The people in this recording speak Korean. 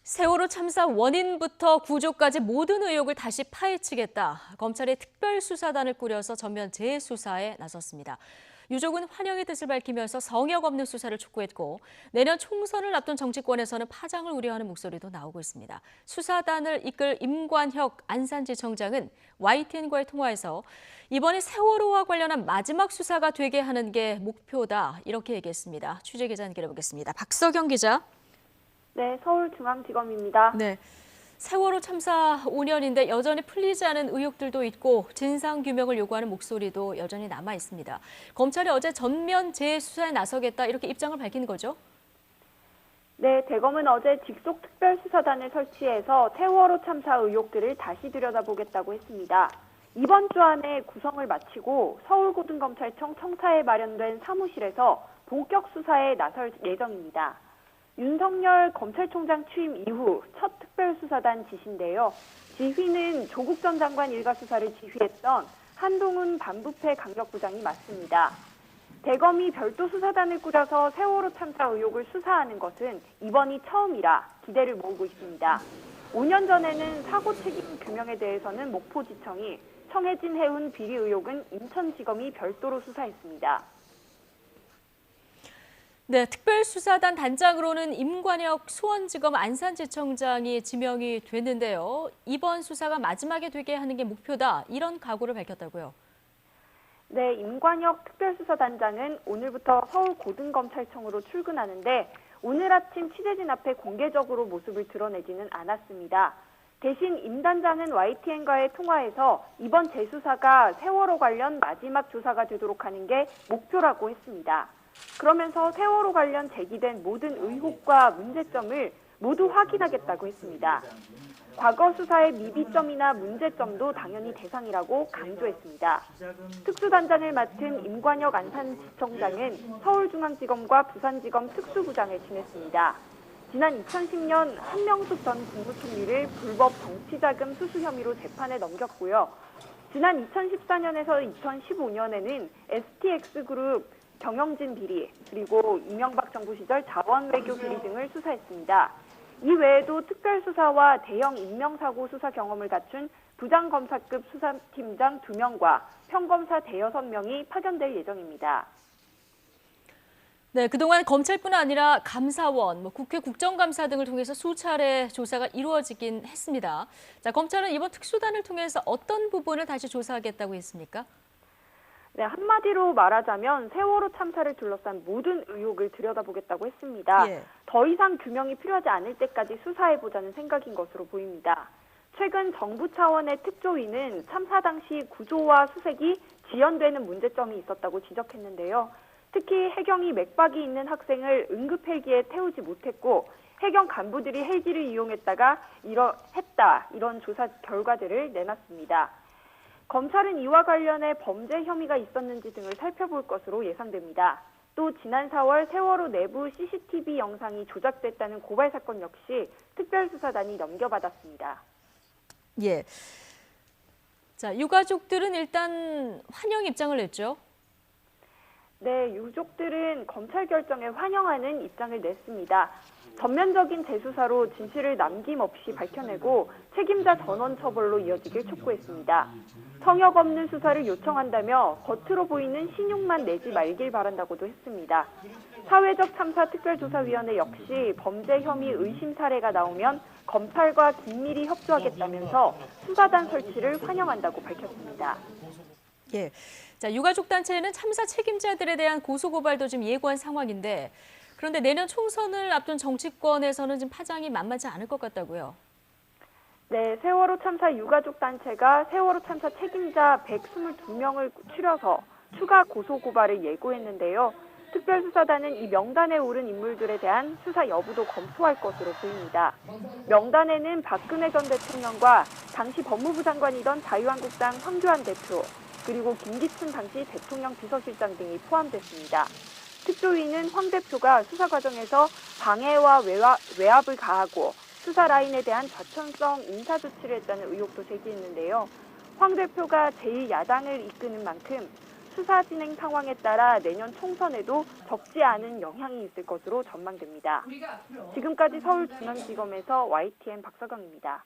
세월호 참사 원인부터 구조까지 모든 의혹을 다시 파헤치겠다. 검찰이 특별수사단을 꾸려서 전면 재수사에 나섰습니다. 유족은 환영의 뜻을 밝히면서 성역 없는 수사를 촉구했고 내년 총선을 앞둔 정치권에서는 파장을 우려하는 목소리도 나오고 있습니다. 수사단을 이끌 임관혁 안산지청장은 YTN과의 통화에서 이번이 세월호와 관련한 마지막 수사가 되게 하는 게 목표다. 이렇게 얘기했습니다. 취재 기자 연결해보겠습니다. 박서경 기자. 네, 서울중앙지검입니다. 네. 세월호 참사 5년인데 여전히 풀리지 않은 의혹들도 있고 진상규명을 요구하는 목소리도 여전히 남아 있습니다. 검찰이 어제 전면 재수사에 나서겠다 이렇게 입장을 밝힌 거죠? 네, 대검은 어제 직속특별수사단을 설치해서 세월호 참사 의혹들을 다시 들여다보겠다고 했습니다. 이번 주 안에 구성을 마치고 서울고등검찰청 청사에 마련된 사무실에서 본격 수사에 나설 예정입니다. 윤석열 검찰총장 취임 이후 첫 특별수사단 지시인데요. 지휘는 조국 전 장관 일가 수사를 지휘했던 한동훈 반부패 강력부장이 맡습니다. 대검이 별도 수사단을 꾸려서 세월호 참사 의혹을 수사하는 것은 이번이 처음이라 기대를 모으고 있습니다. 5년 전에는 사고 책임 규명에 대해서는 목포지청이, 청해진 해운 비리 의혹은 인천지검이 별도로 수사했습니다. 네, 특별수사단 단장으로는 임관혁 수원지검 안산지청장이 지명이 됐는데요. 이번 수사가 마지막에 되게 하는 게 목표다. 이런 각오를 밝혔다고요. 네, 임관혁 특별수사단장은 오늘부터 서울고등검찰청으로 출근하는데 오늘 아침 취재진 앞에 공개적으로 모습을 드러내지는 않았습니다. 대신 임 단장은 YTN과의 통화에서 이번 재수사가 세월호 관련 마지막 조사가 되도록 하는 게 목표라고 했습니다. 그러면서 세월호 관련 제기된 모든 의혹과 문제점을 모두 확인하겠다고 했습니다. 과거 수사의 미비점이나 문제점도 당연히 대상이라고 강조했습니다. 특수단장을 맡은 임관혁 안산지청장은 서울중앙지검과 부산지검 특수부장을 지냈습니다. 지난 2010년 한명숙 전 국무총리를 불법 정치자금 수수 혐의로 재판에 넘겼고요. 지난 2014년에서 2015년에는 STX그룹 경영진 비리, 그리고 이명박 정부 시절 자원외교 비리 등을 수사했습니다. 이 외에도 특별수사와 대형 인명사고 수사 경험을 갖춘 부장검사급 수사팀장 2명과 평검사 대여섯 명이 파견될 예정입니다. 네, 그동안 검찰뿐 아니라 감사원, 국회 국정감사 등을 통해서 수차례 조사가 이루어지긴 했습니다. 자, 검찰은 이번 특수단을 통해서 어떤 부분을 다시 조사하겠다고 했습니까? 네, 한마디로 말하자면 세월호 참사를 둘러싼 모든 의혹을 들여다보겠다고 했습니다. 예. 더 이상 규명이 필요하지 않을 때까지 수사해보자는 생각인 것으로 보입니다. 최근 정부 차원의 특조위는 참사 당시 구조와 수색이 지연되는 문제점이 있었다고 지적했는데요. 특히 해경이 맥박이 있는 학생을 응급 헬기에 태우지 못했고 해경 간부들이 헬기를 이용했다가 이런 조사 결과들을 내놨습니다. 검찰은 이와 관련해 범죄 혐의가 있었는지 등을 살펴볼 것으로 예상됩니다. 또 지난 4월 세월호 내부 CCTV 영상이 조작됐다는 고발 사건 역시 특별수사단이 넘겨받았습니다. 예. 자, 유가족들은 일단 환영 입장을 냈죠. 네, 유족들은 검찰 결정에 환영하는 입장을 냈습니다. 전면적인 재수사로 진실을 남김없이 밝혀내고 책임자 전원 처벌로 이어지길 촉구했습니다. 성역 없는 수사를 요청한다며 겉으로 보이는 신용만 내지 말길 바란다고도 했습니다. 사회적 참사 특별조사위원회 역시 범죄 혐의 의심 사례가 나오면 검찰과 긴밀히 협조하겠다면서 수사단 설치를 환영한다고 밝혔습니다. 예. 자, 유가족 단체는 참사 책임자들에 대한 고소고발도 지금 예고한 상황인데 그런데 내년 총선을 앞둔 정치권에서는 지금 파장이 만만치 않을 것 같다고요. 네, 세월호 참사 유가족 단체가 세월호 참사 책임자 122명을 추려서 추가 고소고발을 예고했는데요. 특별수사단은 이 명단에 오른 인물들에 대한 수사 여부도 검토할 것으로 보입니다. 명단에는 박근혜 전 대통령과 당시 법무부 장관이던 자유한국당 황교안 대표, 그리고 김기춘 당시 대통령 비서실장 등이 포함됐습니다. 특조위는 황 대표가 수사 과정에서 방해와 외압을 가하고 수사 라인에 대한 좌천성 인사 조치를 했다는 의혹도 제기했는데요. 황 대표가 제1야당을 이끄는 만큼 수사 진행 상황에 따라 내년 총선에도 적지 않은 영향이 있을 것으로 전망됩니다. 지금까지 서울중앙지검에서 YTN 박서경입니다.